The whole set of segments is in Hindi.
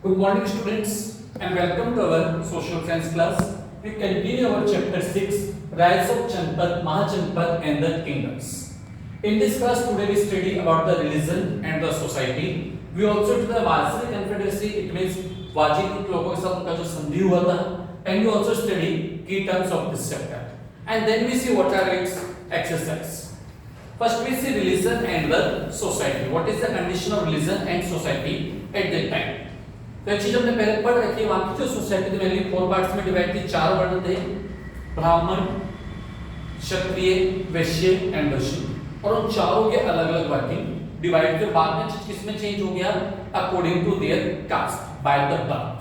Good morning, students, and welcome to our social science class. We continue our chapter 6, Rise of Janpat, Mahajanpat, and the Kingdoms. In this class, today we study about the religion and the society. We also do the Vajra Confederacy, it means Vajra लोगों के साथ उनका जो संधि हुआ था, and we also study key terms of this chapter. And then we see what are its exercise. First, we see religion and the society. What is the condition of religion and society at that time? तो एक चीज हमने पहले पढ़ रखी है, वहां की जो सोसाइटी थी मेनली 4 पार्ट्स में डिवाइड थी। 4 वर्ण थे, ब्राह्मण, क्षत्रिय, वैश्य एंड वैश्य, और उन चारों के अलग अलग वर्किंग डिवाइड। फिर बाद में किसमें चेंज हो गया? According to their caste by the birth.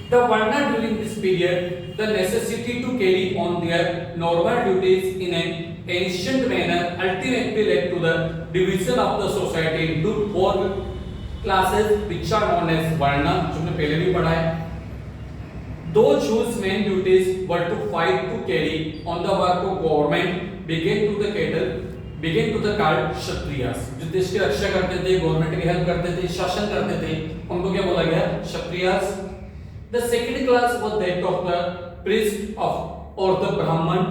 The Varna during this period, the necessity to carry on their normal duties in an ancient manner ultimately led to the division of the society into 4 classes which are known as Varna, जो हमने पहले भी पढ़ा है। Those whose main duties were to fight to carry on the work of government began to the called Kshatriyas, जो देश की रक्षा करते थे, गवर्नमेंट की हेल्प करते थे, शासन करते थे, उनको क्या बोला गया? Kshatriyas. The second class was that of the priest or the Brahman.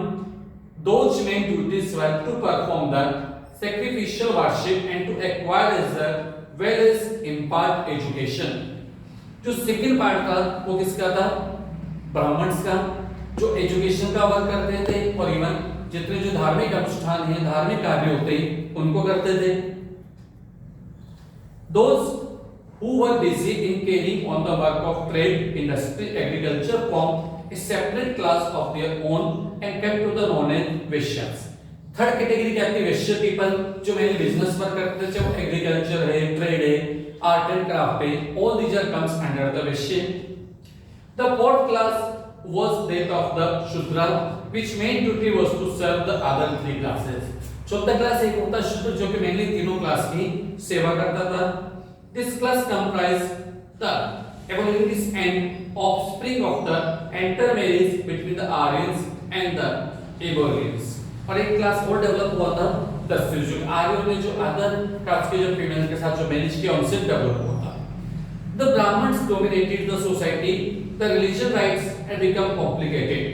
Those main duties were to perform the sacrificial worship and to acquire as well as impart education. जो सेकंड पार्ट था वो किसका था? ब्राह्मण्स का, जो एजुकेशन का वर्क करते थे और इवन जितने जो धार्मिक अनुष्ठान हैं, धार्मिक कार्य होते हैं, उनको करते थे। Those who were busy in carrying on the work of trade, industry, agriculture formed a separate class of their own and came to the known as Vaishyas. Third category क्या थी? वैश्य पीपल, जो मेनली बिजनेस वर्क करते थे, चाहे वो एग्रीकल्चर है, ट्रेड है, आर्ट एंड क्राफ्ट है, all these are comes under the Vaishya. The fourth class was that of the Shudra, which main duty was to serve the other 3 classes. चौथा क्लास एक होता शूद्र, जो कि मेनली तीनों क्लास की सेवा करता था। This class comprised the Aborigines and offspring of the intermarriage between the Aryans and the Aborigines. और एक क्लास और डेवलप हुआ था दस्यु, जो आर्यों ने जो अदर कास्ट के जो फीमेल के साथ जो मैनेज किया उनसे डेवलप हुआ था। The Brahmins dominated the society. The religion rites had become complicated.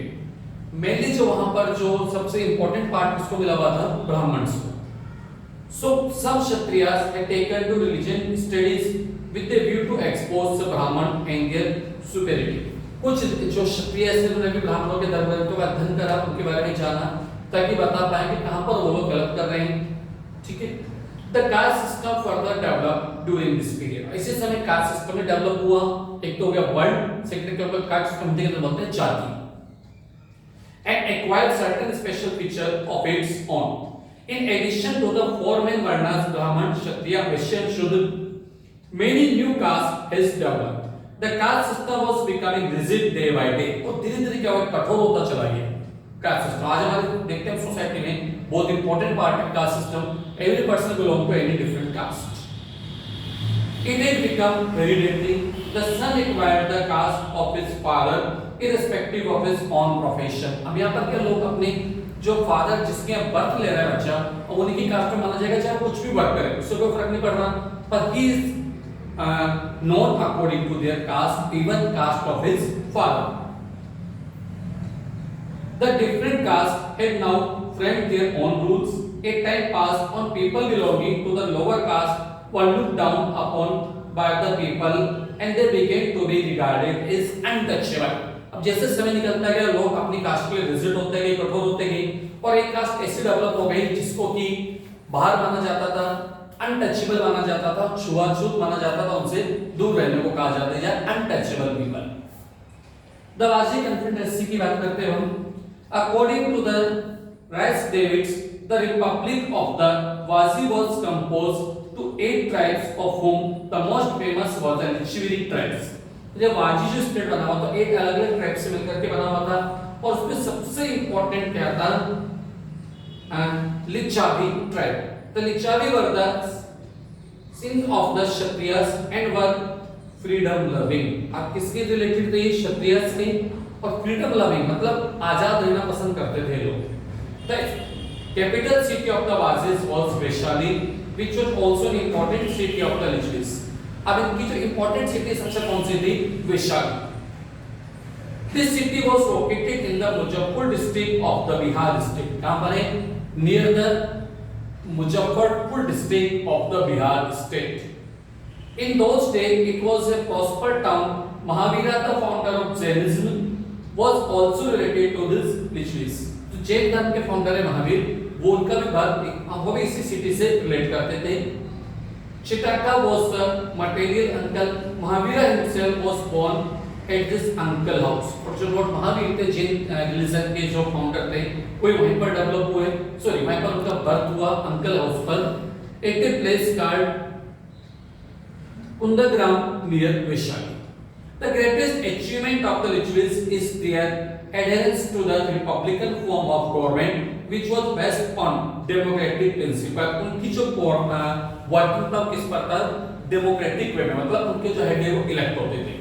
Mainly जो वहां पर जो सबसे इंपॉर्टेंट पार्ट किसको मिला हुआ था? ब्राह्मण्स को। So some Kshatriyas had taken to religion studies with a view to expose the Brahman and their superiority. कुछ जो क्षत्रिय थे उन्होंने भी ब्राह्मणों के धर्म ग्रंथों का अध्ययन करा, उनके बारे में जाना, ताकि बता पाए कि कहां पर वो लोग गलत कर रहे हैं। ठीक है। The caste system further developed during this period. इसी समय कास्ट सिस्टम में डेवलप हुआ। एक तो हो गया वर्ण, सेकंड के ऊपर कास्ट सिस्टम के अंदर बोलते हैं जाति, and acquired certain special feature of its own. In addition to the 4 main varnas, Brahman, Kshatriya, Vaishya and Shudra, many new castes has developed. The caste system was becoming rigid day by day. और धीरे-धीरे क्या हुआ? कठोर होता चला गया कास्ट सिस्टम। आज हमारे देखते हैं सोसाइटी में बहुत इंपॉर्टेंट पार्ट है caste system. Every person belong to any different caste. It had become hereditary. The son acquired the caste of his father, irrespective of his own profession. अब यहाँ पर क्या लोग अपने जो फादर जिसके बर्थ ले रहा है बच्चा, और उन्हीं की कास्ट में माना जाएगा, चाहे कुछ भी वर्क करे, उससे कोई फर्क नहीं पड़ रहा, पर he is known according to their caste, even caste of his father. The different castes had now framed their own rules. A time passed on people belonging to the lower caste were looked down upon by the people and they began to be regarded as untouchable. अब जैसे समय निकलता गया, लोग अपनी कास्ट के लिए रिजिड होते गए, कठोर होते गए, और एक कास्ट ऐसी डेवलप हो गई जिसको कि बाहर माना जाता था, अनटचेबल माना जाता था, छुआछूत माना जाता था, उनसे दूर रहने को कहा जाता है, या untouchable people. The Vajji confederacy की बात करते हैं हम। According to the Rhys Davids, the republic of the Vajji was composed to 8 tribes of whom the most famous was the Licchavi tribes. जब वाजी जो स्टेट बना हुआ था, 8 अलग-अलग ट्राइब से मिलकर के बना हुआ था, और उसमें सबसे इंपॉर्टेंट क्या था? Licchavi tribe. The Lichavi were the sons of the Kshatriyas and were freedom loving. अब किसके रिलेटेड थे? क्षत्रियस के, और फ्रीडम लविंग मतलब आजाद रहना पसंद करते थे लोग। The capital city of the Vazis was Vaishali, which was also an important city of the Lichvis. अब इनकी जो इंपॉर्टेंट सिटी सबसे कौन सी थी, Vaishali. This city was located in the Muzaffarpur district of the Bihar state. कहां पर है, near the Muzaffarpur district of the Bihar state. In those days, it was a prosperous town. Mahavira, the founder of Jainism, was also related to this lichvis. तो जैन धर्म के फाउंडर है महावीर, वो उनका भी बात वो भी इसी सिटी से रिलेट करते थे। Chittaka was the material uncle. Mahavira himself was born at this uncle house. और जो लॉर्ड महावीर थे जैन रिलीजन के जो फाउंडर थे, कोई वहीं पर डेवलप हुए, सॉरी वहीं पर उनका बर्थ हुआ अंकल हाउस पर, at a place called Kundagram near Vaishali. The greatest achievement of the Lichvis is their adherence to the republican form of government, which was based on democratic principle. उनकी जो वर्किंग था किस पर था, डेमोक्रेटिक वे में, मतलब उनके जो हेड है वो इलेक्ट होते थे।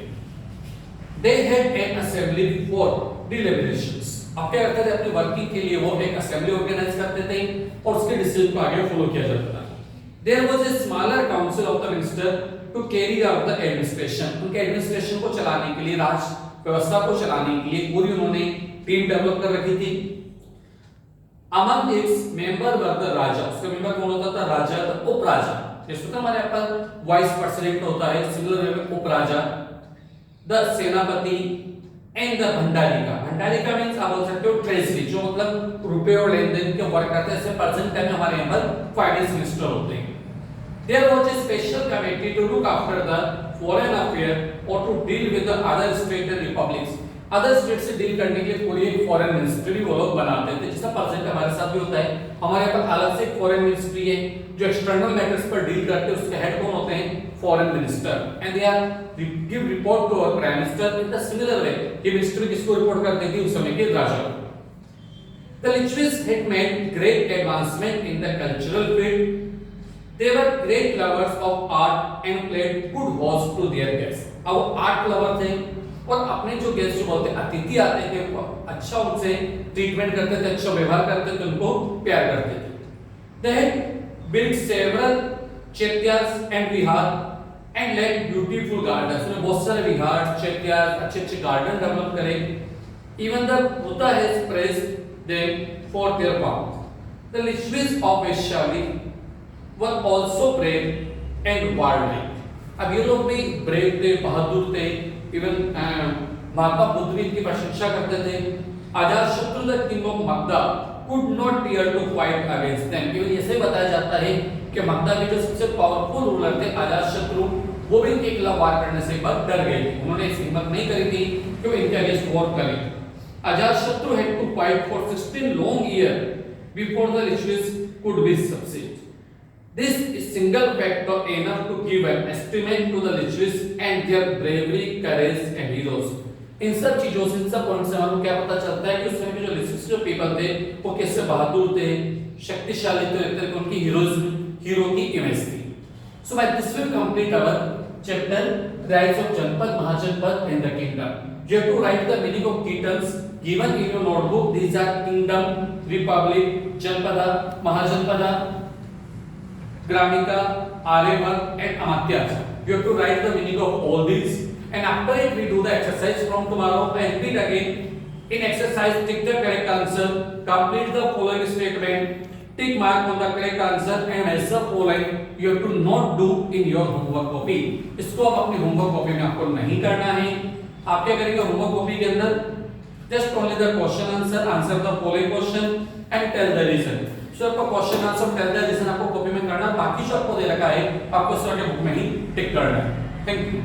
They had an assembly for deliberations. अब क्या करते थे, अपनी वर्किंग के लिए वो एक असेंबली ऑर्गेनाइज करते थे और उसके डिसीजन को आगे फॉलो किया जाता था। There was a smaller council of the minister to carry out the administration. उनके एडमिनिस्ट्रेशन को चलाने के लिए, राज व्यवस्था को चलाने के लिए पूरी उन्होंने टीम डेवलप कर रखी थी। Among its member were the राजा, उसका मेंबर कौन होता था, राजा, उप राजा, जैसे तो हमारे यहाँ पर वाइस प्रेसिडेंट होता है, सिमिलर वे में उप राजा, द सेनापति एंड द भंडारिका। भंडारिका मींस आप बोल सकते हो ट्रेजरी, जो मतलब रुपए और लेन देन के वर्क करते हैं, जैसे प्रेजेंट टाइम में हमारे यहाँ पर फाइनेंस मिनिस्टर होते हैं। There was a special committee to look after the foreign affairs or to deal with the other states and republics. Other state से डील करने के लिए पूरी एक फॉरेन मिनिस्ट्री वो लोग बनाते थे, जैसा प्रेजेंट हमारे साथ भी होता है। हमारे यहाँ पर अलग से फॉरेन मिनिस्ट्री है जो एक्सटर्नल मैटर्स पर डील करते हैं, उसके हेड कौन होते हैं, foreign minister, and they are give report to our prime minister in the similar way. ये मिनिस्ट्री किसको रिपोर्ट करती थी, उस समय के राजा को। The Lichvis had made great advancement in the cultural field. They were great lovers of art and played good host to their guests. अब वो आर्ट लवर थे और अपने जो गेस्ट जो बोलते अतिथि आते थे वो अच्छा उनसे ट्रीटमेंट करते थे, अच्छा व्यवहार करते थे, उनको प्यार करते थे। They had built several चैत्यास and Vihar and led beautiful gardens. उन्होंने बहुत सारे विहार, चैत्यास, अच्छे-अच्छे गार्डन डेवलप करे। Even the Buddha has praised them for their warmth. The Lichvis of Vaishali were also brave and warlike. अब ये लोग भी ब्रेव थे, बहादुर थे, इवन महात्मा बुद्ध भी इनकी प्रशंसा करते थे। Ajatashatru the king of Magadha could not dare to fight against them. Even ऐसे बताया जाता है कि मगधा के जो सबसे पावरफुल रूलर थे अजातशत्रु, वो भी इनके खिलाफ वार करने से डर गए थे। उन्होंने हिम्मत नहीं करी थी कि वो इनके अगेंस्ट वॉर करें। Ajatashatru had to fight for 16 long years before the Lichvis could be subdued. This is single factor enough to give an estimate to the Lichvis and their bravery, courage and heroes. इन सब चीजों से, इन सब पॉइंट से हमें क्या पता चलता है कि उस समय में जो लिचविस जो पीपल थे वो कैसे बहादुर थे, शक्तिशाली थे, उनकी हीरो की इमेज थी। So by this will complete our chapter Rise of Janpad, Mahajapad and the Kingdom. You have to write the meaning of kingdoms given in your notebook. These are kingdom, republic, Janpada, Mahajanpada, Gramika, Aryavarth and Amatyas. You have to write the meaning of all these, and after it we do the exercise from tomorrow. I repeat again. In exercise, tick the correct answer, complete the following statement, tick mark on the correct answer and as the following you have to not do in your homework copy. इसको आप अपनी होमवर्क कॉपी में आपको नहीं करना है। आप क्या करेंगे, होमवर्क कॉपी के अंदर just only the question answer the following question and tell the reason. So आपको question answer tell the reason आपको कॉपी में करना, बाकी जो आपको दे रखा है आपको इस तरह के बुक में ही टिक करना है। Thank you.